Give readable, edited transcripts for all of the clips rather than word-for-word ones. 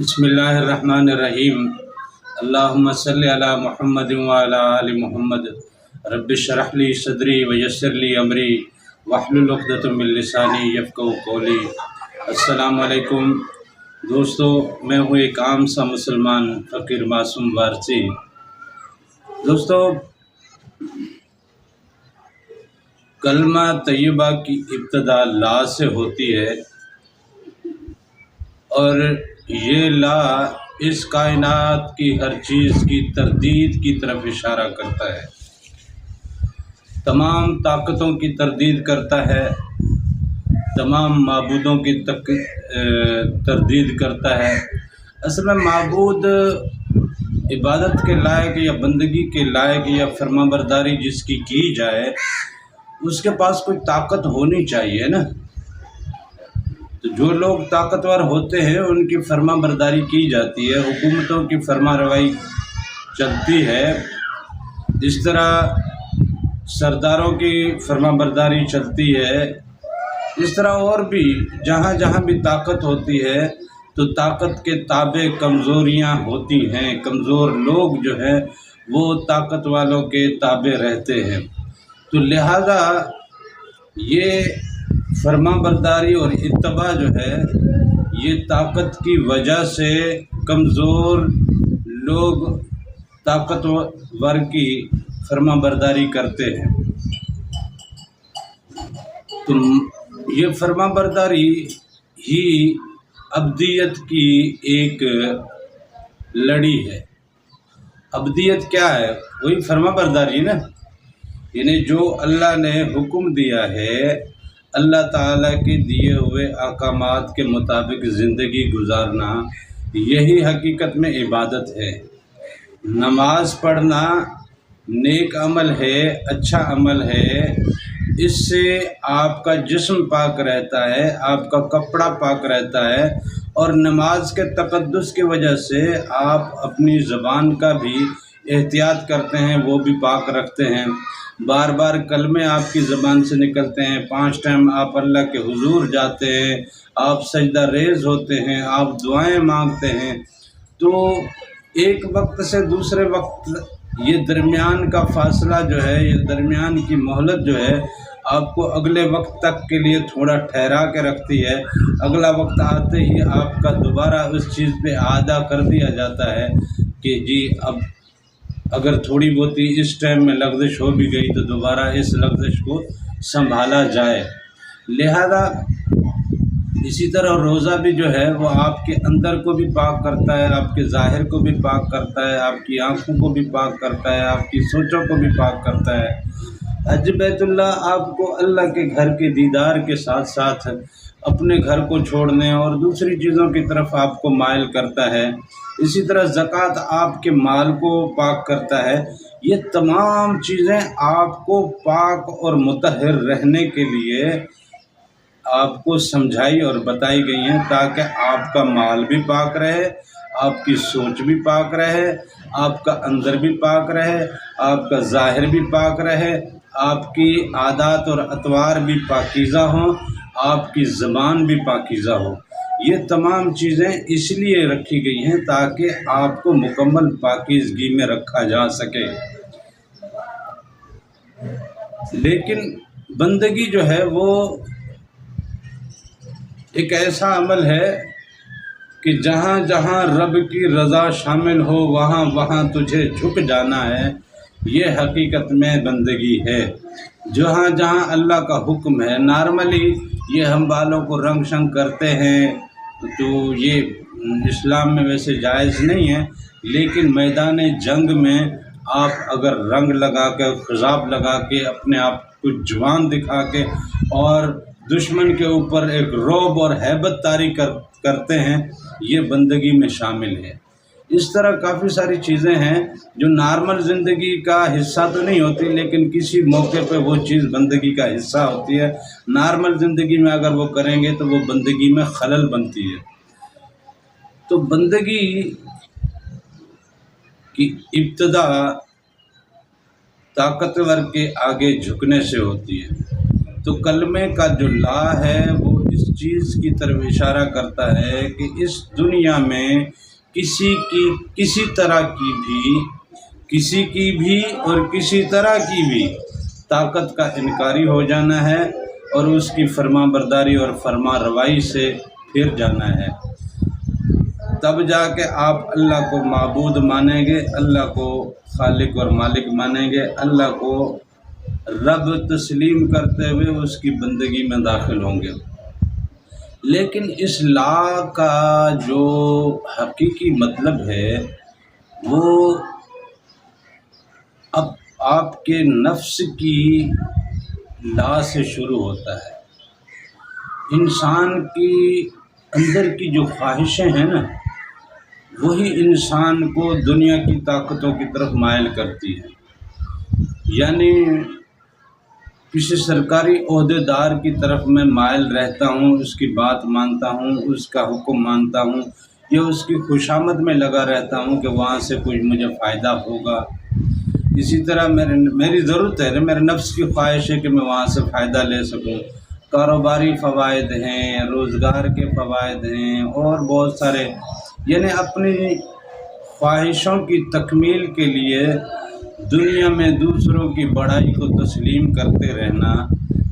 بسم اللہ الرحمن الرحیم۔ اللہم صلی علی محمد وعلی آل محمد۔ رب اشرح لی صدری ویسر لی امری واحلل عقدۃ من لسانی یفقہوا قولی۔ السلام علیکم دوستو، میں ہوں ایک عام سا مسلمان فقیر معصوم وارثی۔ دوستو، کلمہ طیبہ کی ابتدا لا سے ہوتی ہے، اور یہ لا اس کائنات کی ہر چیز کی تردید کی طرف اشارہ کرتا ہے، تمام طاقتوں کی تردید کرتا ہے، تمام معبودوں کی تردید کرتا ہے۔ اصل میں معبود عبادت کے لائق یا بندگی کے لائق یا فرما برداری جس کی جائے، اس کے پاس کوئی طاقت ہونی چاہیے نا۔ تو جو لوگ طاقتور ہوتے ہیں ان کی فرما برداری کی جاتی ہے، حکومتوں کی فرما روائی چلتی ہے، اس طرح سرداروں کی فرما برداری چلتی ہے، اس طرح اور بھی جہاں جہاں بھی طاقت ہوتی ہے تو طاقت کے تابع کمزوریاں ہوتی ہیں، کمزور لوگ جو ہیں وہ طاقت والوں کے تابع رہتے ہیں۔ تو لہذا یہ فرما برداری اور اتباع جو ہے یہ طاقت کی وجہ سے کمزور لوگ طاقتور کی فرما برداری کرتے ہیں۔ تو یہ فرما برداری ہی ابدیت کی ایک لڑی ہے۔ ابدیت کیا ہے؟ وہی فرما برداری نا، یعنی جو اللہ نے حکم دیا ہے، اللہ تعالیٰ کے دیے ہوئے احکامات کے مطابق زندگی گزارنا، یہی حقیقت میں عبادت ہے۔ نماز پڑھنا نیک عمل ہے، اچھا عمل ہے، اس سے آپ کا جسم پاک رہتا ہے، آپ کا کپڑا پاک رہتا ہے، اور نماز کے تقدس کی وجہ سے آپ اپنی زبان کا بھی احتیاط کرتے ہیں، وہ بھی پاک رکھتے ہیں۔ بار بار کلمے آپ کی زبان سے نکلتے ہیں، 5 ٹائم آپ اللہ کے حضور جاتے ہیں، آپ سجدہ ریز ہوتے ہیں، آپ دعائیں مانگتے ہیں۔ تو ایک وقت سے دوسرے وقت یہ درمیان کا فاصلہ جو ہے، یہ درمیان کی مہلت جو ہے، آپ کو اگلے وقت تک کے لیے تھوڑا ٹھہرا کے رکھتی ہے۔ اگلا وقت آتے ہی آپ کا دوبارہ اس چیز پہ عادہ کر دیا جاتا ہے کہ جی اب اگر تھوڑی بہت اس ٹائم میں لغزش ہو بھی گئی تو دوبارہ اس لغزش کو سنبھالا جائے۔ لہذا اسی طرح روزہ بھی جو ہے وہ آپ کے اندر کو بھی پاک کرتا ہے، آپ کے ظاہر کو بھی پاک کرتا ہے، آپ کی آنکھوں کو بھی پاک کرتا ہے، آپ کی سوچوں کو بھی پاک کرتا ہے۔ حج بیت اللہ آپ کو اللہ کے گھر کے دیدار کے ساتھ ساتھ اپنے گھر کو چھوڑنے اور دوسری چیزوں کی طرف آپ کو مائل کرتا ہے۔ اسی طرح زکوٰۃ آپ کے مال کو پاک کرتا ہے۔ یہ تمام چیزیں آپ کو پاک اور مطہر رہنے کے لیے آپ کو سمجھائی اور بتائی گئی ہیں، تاکہ آپ کا مال بھی پاک رہے، آپ کی سوچ بھی پاک رہے، آپ کا اندر بھی پاک رہے، آپ کا ظاہر بھی پاک رہے، آپ کی عادات اور اطوار بھی پاکیزہ ہوں، آپ کی زبان بھی پاکیزہ ہو۔ یہ تمام چیزیں اس لیے رکھی گئی ہیں تاکہ آپ کو مکمل پاکیزگی میں رکھا جا سکے۔ لیکن بندگی جو ہے وہ ایک ایسا عمل ہے کہ جہاں جہاں رب کی رضا شامل ہو وہاں وہاں تجھے جھک جانا ہے، یہ حقیقت میں بندگی ہے۔ جہاں جہاں اللہ کا حکم ہے، نارملی یہ ہم بالوں کو رنگ شنگ کرتے ہیں تو یہ اسلام میں ویسے جائز نہیں ہے، لیکن میدان جنگ میں آپ اگر رنگ لگا کے، خضاب لگا کے، اپنے آپ کو جوان دکھا کے اور دشمن کے اوپر ایک رعب اور ہیبت طاری کرتے ہیں، یہ بندگی میں شامل ہے۔ اس طرح کافی ساری چیزیں ہیں جو نارمل زندگی کا حصہ تو نہیں ہوتی، لیکن کسی موقع پہ وہ چیز بندگی کا حصہ ہوتی ہے۔ نارمل زندگی میں اگر وہ کریں گے تو وہ بندگی میں خلل بنتی ہے۔ تو بندگی کی ابتدا طاقتور کے آگے جھکنے سے ہوتی ہے۔ تو کلمے کا جو لا ہے وہ اس چیز کی طرف اشارہ کرتا ہے کہ اس دنیا میں کسی طرح کی بھی اور کسی طرح کی بھی طاقت کا انکاری ہو جانا ہے اور اس کی فرما برداری اور فرما روائی سے پھر جانا ہے، تب جا کے آپ اللہ کو معبود مانیں گے، اللہ کو خالق اور مالک مانیں گے، اللہ کو رب تسلیم کرتے ہوئے اس کی بندگی میں داخل ہوں گے۔ لیکن اس لا کا جو حقیقی مطلب ہے وہ اب آپ کے نفس کی لا سے شروع ہوتا ہے۔ انسان کی اندر کی جو خواہشیں ہیں نا، وہی انسان کو دنیا کی طاقتوں کی طرف مائل کرتی ہے۔ یعنی کسی سرکاری عہدیدار کی طرف میں مائل رہتا ہوں، اس کی بات مانتا ہوں، اس کا حکم مانتا ہوں، یا اس کی خوشامد میں لگا رہتا ہوں کہ وہاں سے کچھ مجھے فائدہ ہوگا۔ اسی طرح میری ضرورت ہے، میرے نفس کی خواہش ہے کہ میں وہاں سے فائدہ لے سکوں۔ کاروباری فوائد ہیں، روزگار کے فوائد ہیں، اور بہت سارے، یعنی اپنی خواہشوں کی تکمیل کے لیے دنیا میں دوسروں کی بڑائی کو تسلیم کرتے رہنا،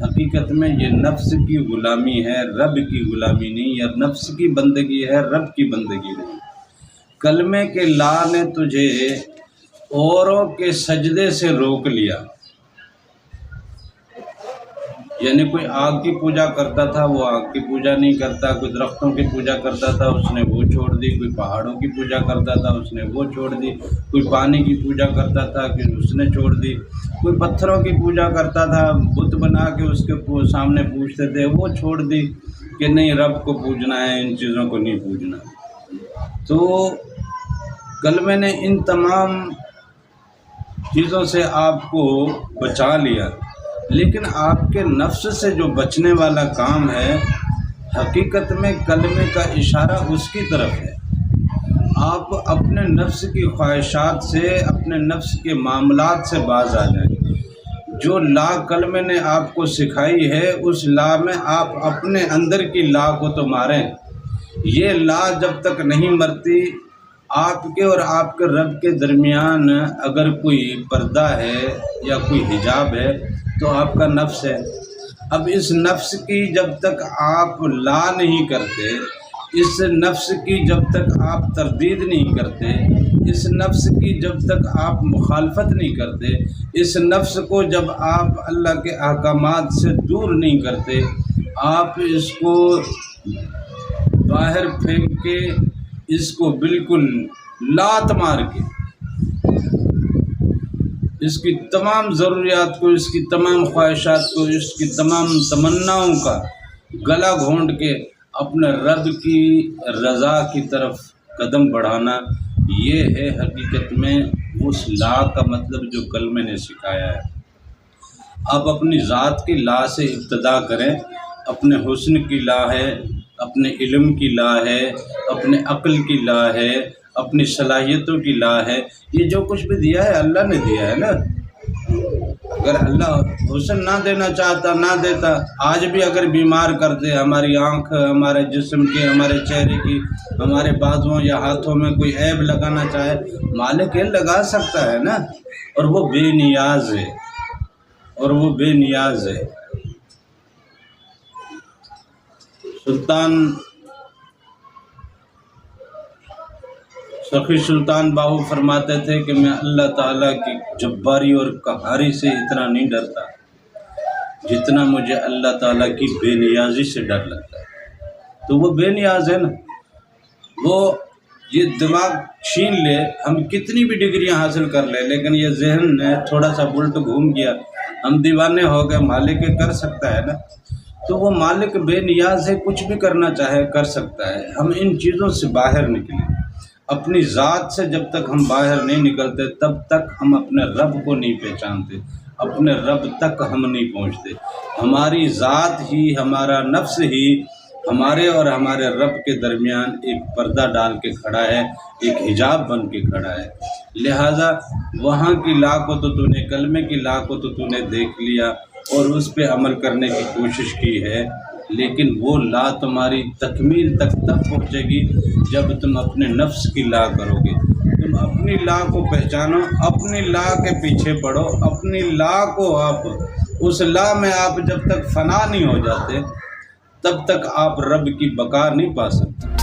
حقیقت میں یہ نفس کی غلامی ہے، رب کی غلامی نہیں، یا نفس کی بندگی ہے، رب کی بندگی نہیں۔ کلمے کے لا نے تجھے اوروں کے سجدے سے روک لیا، یعنی کوئی آگ کی پوجا کرتا تھا وہ آگ کی پوجا نہیں کرتا، کوئی درختوں کی پوجا کرتا تھا اس نے وہ چھوڑ دی، کوئی پہاڑوں کی پوجا کرتا تھا اس نے وہ چھوڑ دی، کوئی پانی کی پوجا کرتا تھا کہ اس نے چھوڑ دی، کوئی پتھروں کی پوجا کرتا تھا، بت بنا کے اس کے سامنے پوجتے تھے، وہ چھوڑ دی کہ نہیں رب کو پوجنا ہے، ان چیزوں کو نہیں پوجنا۔ تو کلمے نے ان تمام چیزوں سے آپ کو بچا لیا، لیکن آپ کے نفس سے جو بچنے والا کام ہے، حقیقت میں کلمے کا اشارہ اس کی طرف ہے۔ آپ اپنے نفس کی خواہشات سے، اپنے نفس کے معاملات سے باز آ جائیں۔ جو لا کلمے نے آپ کو سکھائی ہے، اس لا میں آپ اپنے اندر کی لا کو تو ماریں۔ یہ لا جب تک نہیں مرتی، آپ کے اور آپ کے رب کے درمیان اگر کوئی پردہ ہے یا کوئی حجاب ہے تو آپ کا نفس ہے۔ اب اس نفس کی جب تک آپ لا نہیں کرتے، اس نفس کی جب تک آپ تردید نہیں کرتے، اس نفس کی جب تک آپ مخالفت نہیں کرتے، اس نفس کو جب آپ اللہ کے احکامات سے دور نہیں کرتے، آپ اس کو باہر پھینک کے، اس کو بالکل لات مار کے، اس کی تمام ضروریات کو، اس کی تمام خواہشات کو، اس کی تمام تمناؤں کا گلا گھونٹ کے اپنے رب کی رضا کی طرف قدم بڑھانا، یہ ہے حقیقت میں اس لا کا مطلب جو کلمے نے سکھایا ہے۔ آپ اپنی ذات کی لا سے ابتدا کریں، اپنے حسن کی لا ہے، اپنے علم کی لا ہے، اپنے عقل کی لا ہے، اپنی صلاحیتوں کی لا ہے۔ یہ جو کچھ بھی دیا ہے اللہ نے دیا ہے نا۔ اگر اللہ حسن نہ دینا چاہتا نہ دیتا، آج بھی اگر بیمار کر دے، ہماری آنکھ، ہمارے جسم کی، ہمارے چہرے کی، ہمارے بازوؤں یا ہاتھوں میں کوئی عیب لگانا چاہے، مالک یہ لگا سکتا ہے نا، اور وہ بے نیاز ہے، اور وہ بے نیاز ہے۔ سخی سلطان باہو فرماتے تھے کہ میں اللہ تعالیٰ کی جباری اور قہاری سے اتنا نہیں ڈرتا جتنا مجھے اللہ تعالیٰ کی بے نیازی سے ڈر لگتا ہے۔ تو وہ بے نیاز ہے نا، وہ یہ دماغ چھین لے، ہم کتنی بھی ڈگریاں حاصل کر لیں، لیکن یہ ذہن نے تھوڑا سا الٹ گھوم گیا، ہم دیوانے ہو گئے، مالک کر سکتا ہے نا۔ تو وہ مالک بے نیاز ہے، کچھ بھی کرنا چاہے کر سکتا ہے۔ ہم ان چیزوں سے باہر نکلیں، اپنی ذات سے جب تک ہم باہر نہیں نکلتے تب تک ہم اپنے رب کو نہیں پہچانتے، اپنے رب تک ہم نہیں پہنچتے۔ ہماری ذات ہی، ہمارا نفس ہی ہمارے اور ہمارے رب کے درمیان ایک پردہ ڈال کے کھڑا ہے، ایک حجاب بن کے کھڑا ہے۔ لہٰذا وہاں کی لا کو تو نے، کلمے کی لا کو تو نے دیکھ لیا اور اس پہ عمل کرنے کی کوشش کی ہے، لیکن وہ لا تمہاری تکمیل تک تب پہنچے گی جب تم اپنے نفس کی لا کرو گے۔ تم اپنی لا کو پہچانو، اپنی لا کے پیچھے پڑھو، اپنی لا کو آپ اس لا میں آپ جب تک فنا نہیں ہو جاتے تب تک آپ رب کی بقا نہیں پا سکتے۔